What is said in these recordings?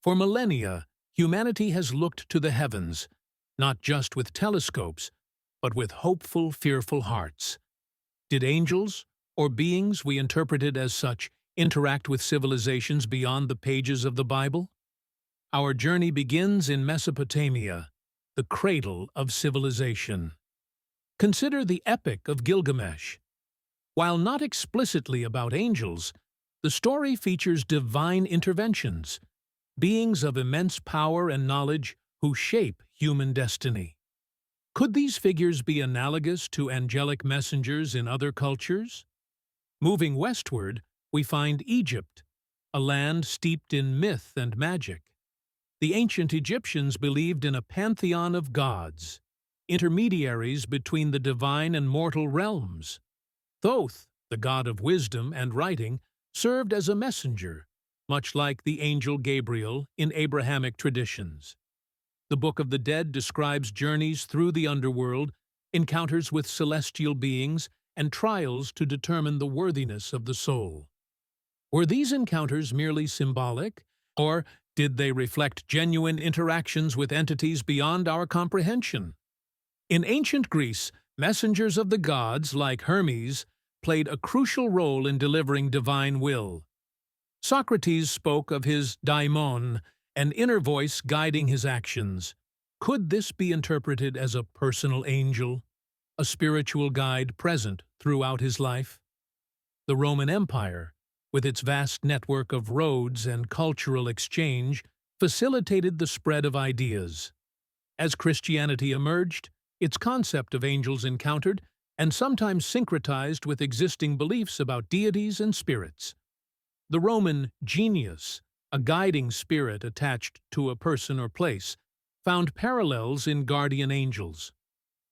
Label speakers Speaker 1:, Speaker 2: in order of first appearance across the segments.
Speaker 1: For millennia, humanity has looked to the heavens, not just with telescopes, but with hopeful, fearful hearts. Did angels, or beings we interpreted as such, interact with civilizations beyond the pages of the Bible? Our journey begins in Mesopotamia, the cradle of civilization. Consider the Epic of Gilgamesh. While not explicitly about angels, the story features divine interventions, beings of immense power and knowledge who shape human destiny. Could these figures be analogous to angelic messengers in other cultures? Moving westward, we find Egypt, a land steeped in myth and magic. The ancient Egyptians believed in a pantheon of gods, intermediaries between the divine and mortal realms. Thoth, the god of wisdom and writing, served as a messenger, much like the angel Gabriel in Abrahamic traditions. The Book of the Dead describes journeys through the underworld, encounters with celestial beings, and trials to determine the worthiness of the soul. Were these encounters merely symbolic, or did they reflect genuine interactions with entities beyond our comprehension? In ancient Greece, messengers of the gods, like Hermes, played a crucial role in delivering divine will. Socrates spoke of his daimon, an inner voice guiding his actions. Could this be interpreted as a personal angel, a spiritual guide present throughout his life? The Roman Empire, with its vast network of roads and cultural exchange, facilitated the spread of ideas. As Christianity emerged, its concept of angels encountered and sometimes syncretized with existing beliefs about deities and spirits. The Roman genius, a guiding spirit attached to a person or place, found parallels in guardian angels.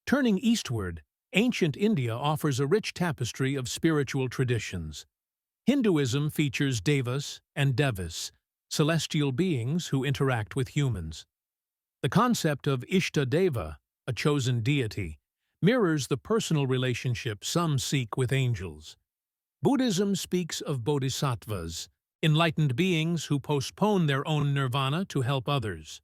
Speaker 1: Turning eastward, ancient India offers a rich tapestry of spiritual traditions. Hinduism features devas and devis, celestial beings who interact with humans. The concept of Ishtadeva, a chosen deity, mirrors the personal relationship some seek with angels. Buddhism speaks of bodhisattvas, enlightened beings who postpone their own nirvana to help others.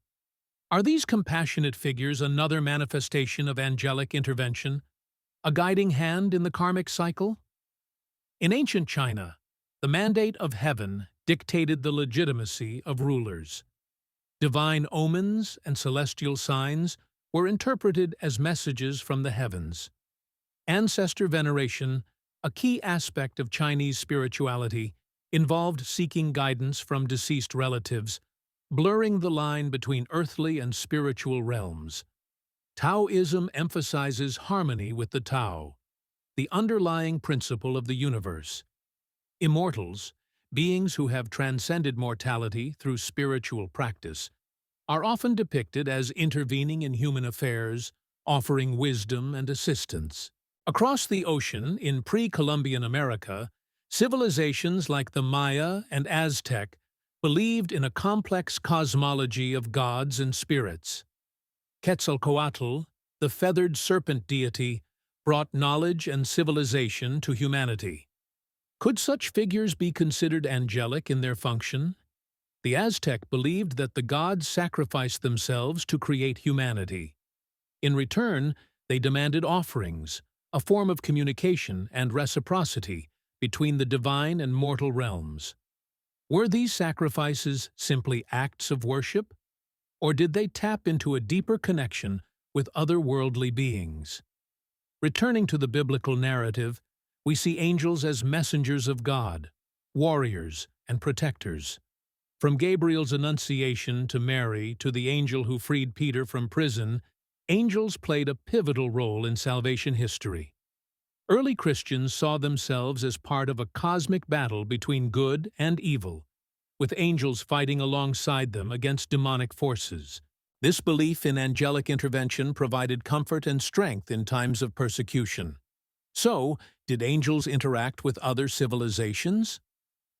Speaker 1: Are these compassionate figures another manifestation of angelic intervention, a guiding hand in the karmic cycle? In ancient China, the mandate of heaven dictated the legitimacy of rulers. Divine omens and celestial signs were interpreted as messages from the heavens. Ancestor veneration, a key aspect of Chinese spirituality, involved seeking guidance from deceased relatives, blurring the line between earthly and spiritual realms. Taoism emphasizes harmony with the Tao, the underlying principle of the universe. Immortals, beings who have transcended mortality through spiritual practice, are often depicted as intervening in human affairs, offering wisdom and assistance. Across the ocean, in pre-Columbian America, civilizations like the Maya and Aztec believed in a complex cosmology of gods and spirits. Quetzalcoatl, the feathered serpent deity, brought knowledge and civilization to humanity. Could such figures be considered angelic in their function? The Aztec believed that the gods sacrificed themselves to create humanity. In return, they demanded offerings, a form of communication and reciprocity between the divine and mortal realms. Were these sacrifices simply acts of worship, or did they tap into a deeper connection with otherworldly beings? Returning to the biblical narrative, we see angels as messengers of God, warriors, and protectors. From Gabriel's annunciation to Mary to the angel who freed Peter from prison, angels played a pivotal role in salvation history. Early Christians saw themselves as part of a cosmic battle between good and evil, with angels fighting alongside them against demonic forces. This belief in angelic intervention provided comfort and strength in times of persecution. So, did angels interact with other civilizations?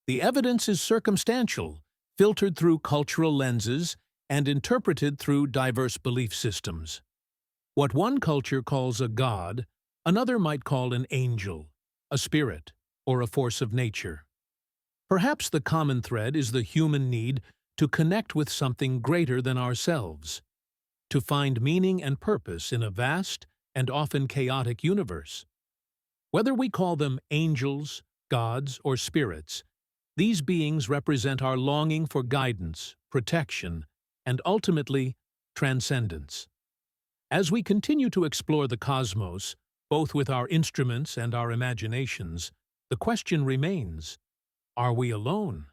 Speaker 1: The evidence is circumstantial, filtered through cultural lenses, and interpreted through diverse belief systems. What one culture calls a god, another might call an angel, a spirit, or a force of nature. Perhaps the common thread is the human need to connect with something greater than ourselves, to find meaning and purpose in a vast and often chaotic universe. Whether we call them angels, gods, or spirits, these beings represent our longing for guidance, protection, and ultimately, transcendence. As we continue to explore the cosmos, both with our instruments and our imaginations, the question remains, are we alone?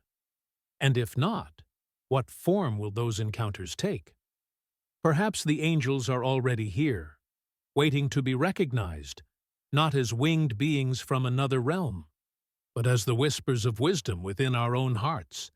Speaker 1: And if not, what form will those encounters take? Perhaps the angels are already here, waiting to be recognized, not as winged beings from another realm, but as the whispers of wisdom within our own hearts.